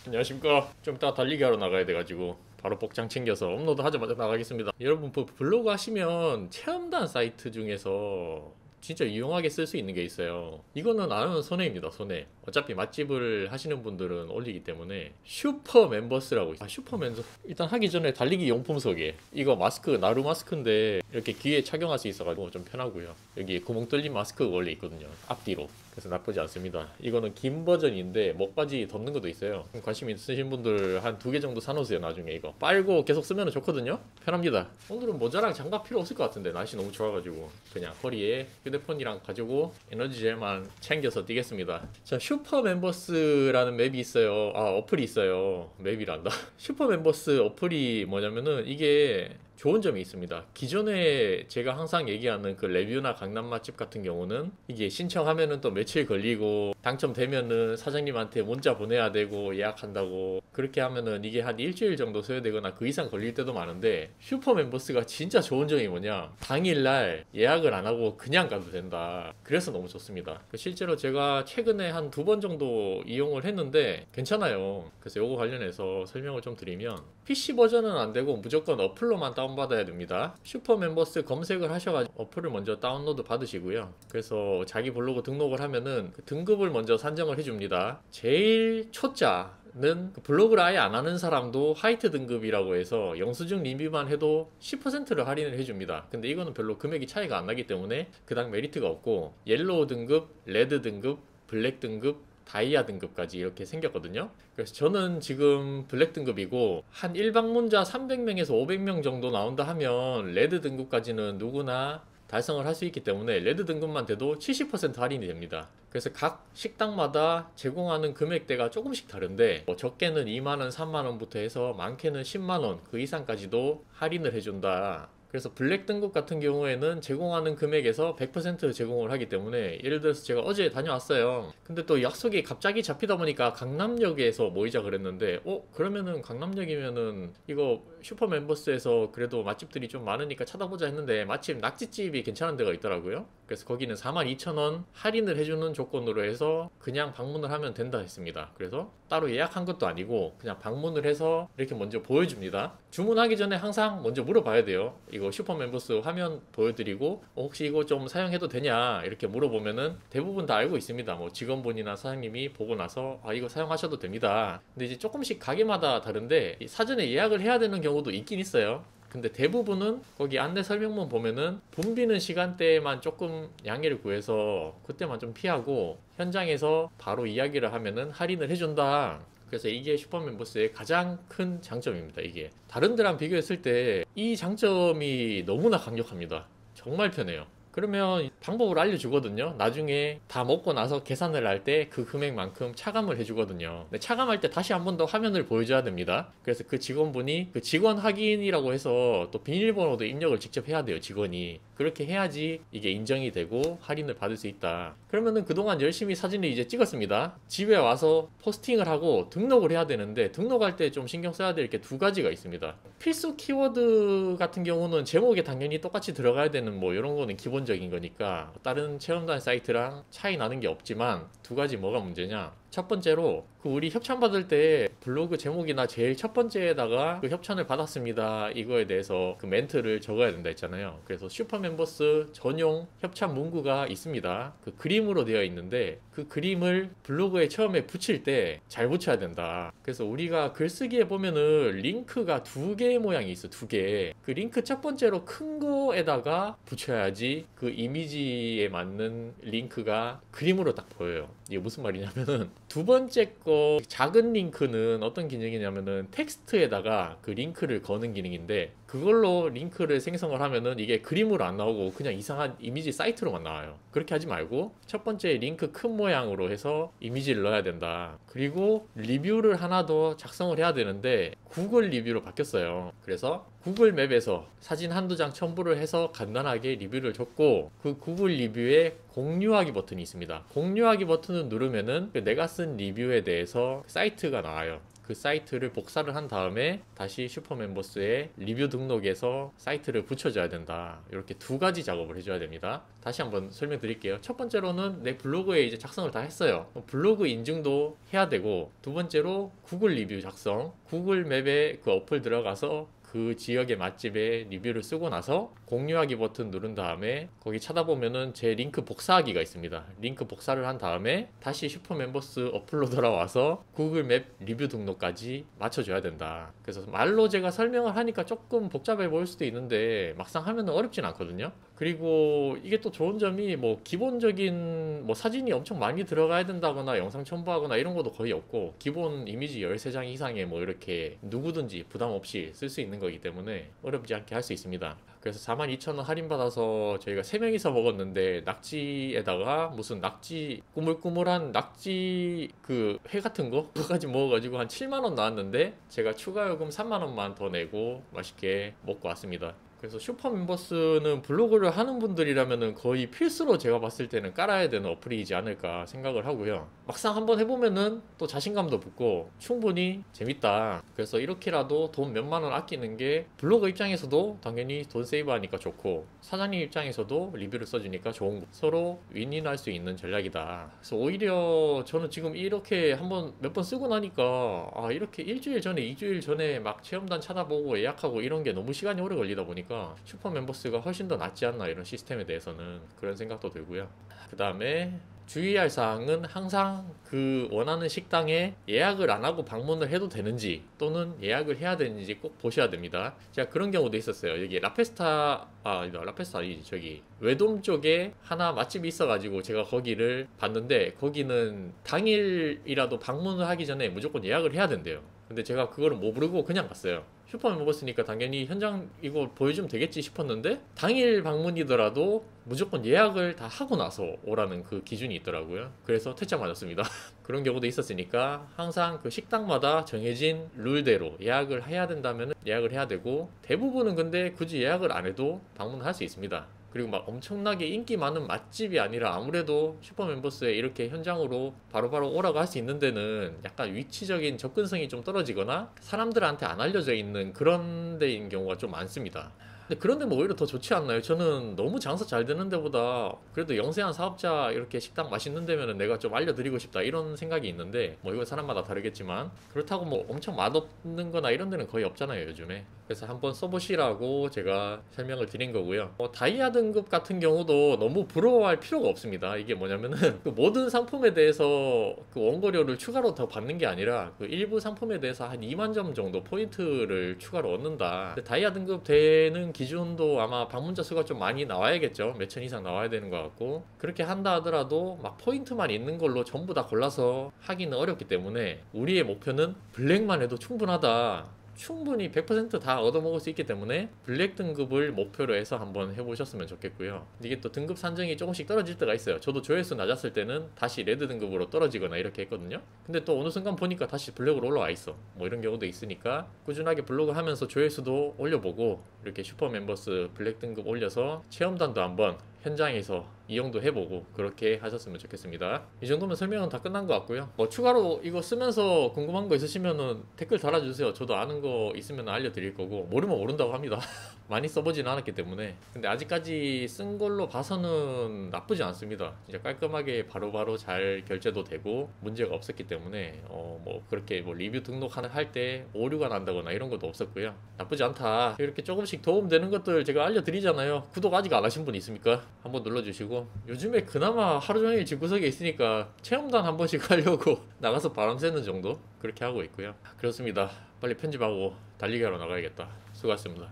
안녕하십니까. 좀 이따 달리기 하러 나가야 돼가지고 바로 복장 챙겨서 업로드 하자마자 나가겠습니다. 여러분 블로그 하시면 체험단 사이트 중에서 진짜 유용하게 쓸 수 있는 게 있어요. 이거는 안 하면 손해입니다. 손해. 어차피 맛집을 하시는 분들은 올리기 때문에 슈퍼 멤버스라고 있어요. 슈퍼 멤버스 일단 하기 전에 달리기 용품 소개. 이거 마스크 나루 마스크인데 이렇게 귀에 착용할 수 있어가지고 좀 편하고요. 여기 구멍 뚫린 마스크가 원래 있거든요. 앞뒤로. 그래서 나쁘지 않습니다. 이거는 긴 버전인데 목바지 덮는 것도 있어요. 관심 있으신 분들 한 2개 정도 사놓으세요. 나중에 이거 빨고 계속 쓰면 좋거든요. 편합니다. 오늘은 모자랑 장갑 필요 없을 것 같은데 날씨 너무 좋아가지고 그냥 허리에 휴대폰이랑 가지고 에너지젤만 챙겨서 뛰겠습니다. 자, 슈퍼 멤버스라는 맵이 있어요. 어플이 있어요. 맵이란다. 슈퍼 멤버스 어플이 뭐냐면은 이게 좋은 점이 있습니다. 기존에 제가 항상 얘기하는 그 레뷰나 강남 맛집 같은 경우는 이게 신청하면은 또 며칠 걸리고 당첨되면은 사장님한테 문자 보내야 되고 예약한다고 그렇게 하면은 이게 한 일주일 정도 소요되거나 그 이상 걸릴 때도 많은데 슈퍼 멤버스가 진짜 좋은 점이 뭐냐, 당일날 예약을 안 하고 그냥 가도 된다. 그래서 너무 좋습니다. 실제로 제가 최근에 한 2번 정도 이용을 했는데 괜찮아요. 그래서 요거 관련해서 설명을 좀 드리면 PC 버전은 안 되고 무조건 어플로만 다운받아야 됩니다. 슈퍼 멤버스 검색을 하셔가지고 어플을 먼저 다운로드 받으시고요. 그래서 자기 블로그 등록을 하면은 그 등급을 먼저 산정을 해줍니다. 제일 초짜는 그 블로그를 아예 안 하는 사람도 화이트 등급이라고 해서 영수증 리뷰만 해도 10%를 할인을 해줍니다. 근데 이거는 별로 금액이 차이가 안 나기 때문에 그닥 메리트가 없고, 옐로우 등급, 레드 등급, 블랙 등급, 다이아 등급까지 이렇게 생겼거든요. 그래서 저는 지금 블랙 등급이고 한 일방문자 300명에서 500명 정도 나온다 하면 레드 등급까지는 누구나 달성을 할 수 있기 때문에 레드 등급만 돼도 70% 할인이 됩니다. 그래서 각 식당마다 제공하는 금액대가 조금씩 다른데 적게는 2만원, 3만원부터 해서 많게는 10만원 그 이상까지도 할인을 해준다. 그래서 블랙 등급 같은 경우에는 제공하는 금액에서 100% 제공을 하기 때문에, 예를 들어서 제가 어제 다녀왔어요. 근데 또 약속이 갑자기 잡히다 보니까 강남역에서 모이자 그랬는데 그러면은 강남역이면은 이거 슈퍼 멤버스에서 그래도 맛집들이 좀 많으니까 찾아보자 했는데 마침 낙지집이 괜찮은 데가 있더라고요. 그래서 거기는 42,000원 할인을 해주는 조건으로 해서 그냥 방문을 하면 된다 했습니다. 그래서 따로 예약한 것도 아니고 그냥 방문을 해서 이렇게 먼저 보여줍니다. 주문하기 전에 항상 먼저 물어봐야 돼요. 이거 슈퍼 멤버스 화면 보여드리고 혹시 이거 좀 사용해도 되냐 이렇게 물어보면은 대부분 다 알고 있습니다. 뭐 직원분이나 사장님이 보고 나서 이거 사용하셔도 됩니다. 근데 이제 조금씩 가게마다 다른데 사전에 예약을 해야 되는 경우도 있긴 있어요. 근데 대부분은 거기 안내 설명문 보면은 붐비는 시간대에만 조금 양해를 구해서 그때만 좀 피하고 현장에서 바로 이야기를 하면은 할인을 해준다. 그래서 이게 슈퍼 멤버스의 가장 큰 장점입니다. 이게 다른 데랑 비교했을 때 이 장점이 너무나 강력합니다. 정말 편해요. 그러면 방법을 알려주거든요. 나중에 다 먹고 나서 계산을 할 때 그 금액만큼 차감을 해주거든요. 근데 차감할 때 다시 한 번 더 화면을 보여줘야 됩니다. 그래서 그 직원분이 그 직원 확인이라고 해서 또 비밀번호도 입력을 직접 해야 돼요. 직원이. 그렇게 해야지 이게 인정이 되고 할인을 받을 수 있다. 그러면은 그동안 열심히 사진을 이제 찍었습니다. 집에 와서 포스팅을 하고 등록을 해야 되는데, 등록할 때 좀 신경 써야 될 게 2가지가 있습니다. 필수 키워드 같은 경우는 제목에 당연히 똑같이 들어가야 되는 뭐 이런 거는 기본적인 거니까 다른 체험단 사이트랑 차이 나는 게 없지만, 2가지 뭐가 문제냐? 첫 번째로 그 우리 협찬 받을 때 블로그 제목이나 제일 첫 번째에다가 그 협찬을 받았습니다 이거에 대해서 그 멘트를 적어야 된다 했잖아요. 그래서 슈퍼 멤버스 전용 협찬 문구가 있습니다. 그 그림으로 되어 있는데 그 그림을 블로그에 처음에 붙일 때 잘 붙여야 된다. 그래서 우리가 글쓰기에 보면은 링크가 2개의 모양이 있어. 2개. 그 링크 첫 번째로 큰 거에다가 붙여야지 그 이미지에 맞는 링크가 그림으로 딱 보여요. 이게 무슨 말이냐면은 두 번째 거 작은 링크는 어떤 기능이냐면은 텍스트에다가 그 링크를 거는 기능인데, 그걸로 링크를 생성을 하면은 이게 그림으로 안 나오고 그냥 이상한 이미지 사이트로만 나와요. 그렇게 하지 말고 첫 번째 링크 큰 모양으로 해서 이미지를 넣어야 된다. 그리고 리뷰를 하나 더 작성을 해야 되는데 구글 리뷰로 바뀌었어요. 그래서 구글 맵에서 사진 한두 장 첨부를 해서 간단하게 리뷰를 줬고, 그 구글 리뷰에 공유하기 버튼이 있습니다. 공유하기 버튼을 누르면은 내가 쓴 리뷰에 대해서 사이트가 나와요. 그 사이트를 복사를 한 다음에 다시 슈퍼멤버스에 리뷰 등록에서 사이트를 붙여줘야 된다. 이렇게 두 가지 작업을 해줘야 됩니다. 다시 한번 설명드릴게요. 첫 번째로는 내 블로그에 이제 작성을 다 했어요. 블로그 인증도 해야 되고, 두 번째로 구글 리뷰 작성, 구글 맵에 그 어플 들어가서 그 지역의 맛집에 리뷰를 쓰고 나서 공유하기 버튼 누른 다음에 거기 찾아보면은 제 링크 복사하기가 있습니다. 링크 복사를 한 다음에 다시 슈퍼멤버스 어플로 돌아와서 구글 맵 리뷰 등록까지 맞춰줘야 된다. 그래서 말로 제가 설명을 하니까 조금 복잡해 보일 수도 있는데 막상 하면은 어렵진 않거든요. 그리고 이게 또 좋은 점이 뭐 기본적인 뭐 사진이 엄청 많이 들어가야 된다거나 영상 첨부하거나 이런 것도 거의 없고, 기본 이미지 13장 이상의 뭐 이렇게 누구든지 부담 없이 쓸 수 있는 거기 때문에 어렵지 않게 할 수 있습니다. 그래서 42,000원 할인받아서 저희가 3명이서 먹었는데, 낙지에다가 무슨 낙지 꾸물꾸물한 낙지 그 회 같은 거 그거까지 먹어가지고 한 7만원 나왔는데, 제가 추가 요금 3만원만 더 내고 맛있게 먹고 왔습니다. 그래서 슈퍼멤버스는 블로그를 하는 분들이라면 거의 필수로 제가 봤을 때는 깔아야 되는 어플이지 않을까 생각을 하고요. 막상 한번 해보면은 또 자신감도 붙고 충분히 재밌다. 그래서 이렇게라도 돈 몇만 원 아끼는 게 블로거 입장에서도 당연히 돈 세이브하니까 좋고, 사장님 입장에서도 리뷰를 써주니까 좋은 거. 서로 윈윈할 수 있는 전략이다. 그래서 오히려 저는 지금 이렇게 한번 몇 번 쓰고 나니까 이렇게 일주일 전에 2주일 전에 막 체험단 찾아보고 예약하고 이런 게 너무 시간이 오래 걸리다 보니까 슈퍼멤버스가 훨씬 더 낫지 않나, 이런 시스템에 대해서는 그런 생각도 들고요. 그 다음에 주의할 사항은 항상 그 원하는 식당에 예약을 안 하고 방문을 해도 되는지 또는 예약을 해야 되는지 꼭 보셔야 됩니다. 제가 그런 경우도 있었어요. 여기 라페스타 아니지, 저기 외돔 쪽에 하나 맛집이 있어가지고 제가 거기를 봤는데, 거기는 당일이라도 방문을 하기 전에 무조건 예약을 해야 된대요. 근데 제가 그거를 모르고 그냥 갔어요. 슈퍼멤버스니까 당연히 현장 이거 보여주면 되겠지 싶었는데, 당일 방문이더라도 무조건 예약을 다 하고 나서 오라는 그 기준이 있더라고요. 그래서 퇴짜 맞았습니다. 그런 경우도 있었으니까 항상 그 식당마다 정해진 룰대로 예약을 해야 된다면 예약을 해야 되고, 대부분은 근데 굳이 예약을 안 해도 방문할 수 있습니다. 그리고 막 엄청나게 인기 많은 맛집이 아니라 아무래도 슈퍼멤버스에 이렇게 현장으로 바로바로 오라고 할 수 있는 데는 약간 위치적인 접근성이 좀 떨어지거나 사람들한테 안 알려져 있는 그런 데인 경우가 좀 많습니다. 근데 그런 데뭐 오히려 더 좋지 않나요? 저는 너무 장사 잘 되는 데보다 그래도 영세한 사업자 이렇게 식당 맛있는 데면은 내가 좀 알려드리고 싶다, 이런 생각이 있는데, 뭐 이건 사람마다 다르겠지만 그렇다고 뭐 엄청 맛없는 거나 이런 데는 거의 없잖아요 요즘에. 그래서 한번 써보시라고 제가 설명을 드린 거고요. 다이아 등급 같은 경우도 너무 부러워할 필요가 없습니다. 이게 뭐냐면은 그 모든 상품에 대해서 그 원고료를 추가로 더 받는 게 아니라 그 일부 상품에 대해서 한 2만 점 정도 포인트를 추가로 얻는다. 다이아 등급 되는 기준도 아마 방문자 수가 좀 많이 나와야겠죠. 몇천 이상 나와야 되는 것 같고, 그렇게 한다 하더라도 막 포인트만 있는 걸로 전부 다 골라서 하기는 어렵기 때문에 우리의 목표는 블랙만 해도 충분하다, 충분히 100% 다 얻어먹을 수 있기 때문에 블랙 등급을 목표로 해서 한번 해보셨으면 좋겠고요. 이게 또 등급 산정이 조금씩 떨어질 때가 있어요. 저도 조회수 낮았을 때는 다시 레드 등급으로 떨어지거나 이렇게 했거든요. 근데 또 어느 순간 보니까 다시 블랙으로 올라와 있어. 뭐 이런 경우도 있으니까 꾸준하게 블로그 하면서 조회수도 올려보고, 이렇게 슈퍼멤버스 블랙 등급 올려서 체험단도 한번 현장에서 이용도 해보고 그렇게 하셨으면 좋겠습니다. 이 정도면 설명은 다 끝난 것 같고요. 뭐 추가로 이거 쓰면서 궁금한 거 있으시면은 댓글 달아주세요. 저도 아는 거 있으면 알려드릴 거고, 모르면 모른다고 합니다. 많이 써보진 않았기 때문에. 근데 아직까지 쓴 걸로 봐서는 나쁘지 않습니다. 진짜 깔끔하게 바로바로 잘 결제도 되고 문제가 없었기 때문에 뭐 그렇게 뭐 리뷰 등록할 때 오류가 난다거나 이런 것도 없었고요. 나쁘지 않다. 이렇게 조금씩 도움되는 것들 제가 알려드리잖아요. 구독 아직 안 하신 분 있습니까? 한번 눌러주시고, 요즘에 그나마 하루 종일 집구석에 있으니까 체험단 한 번씩 하려고 나가서 바람 쐬는 정도 그렇게 하고 있고요. 그렇습니다. 빨리 편집하고 달리기 하러 나가야겠다. 수고하셨습니다.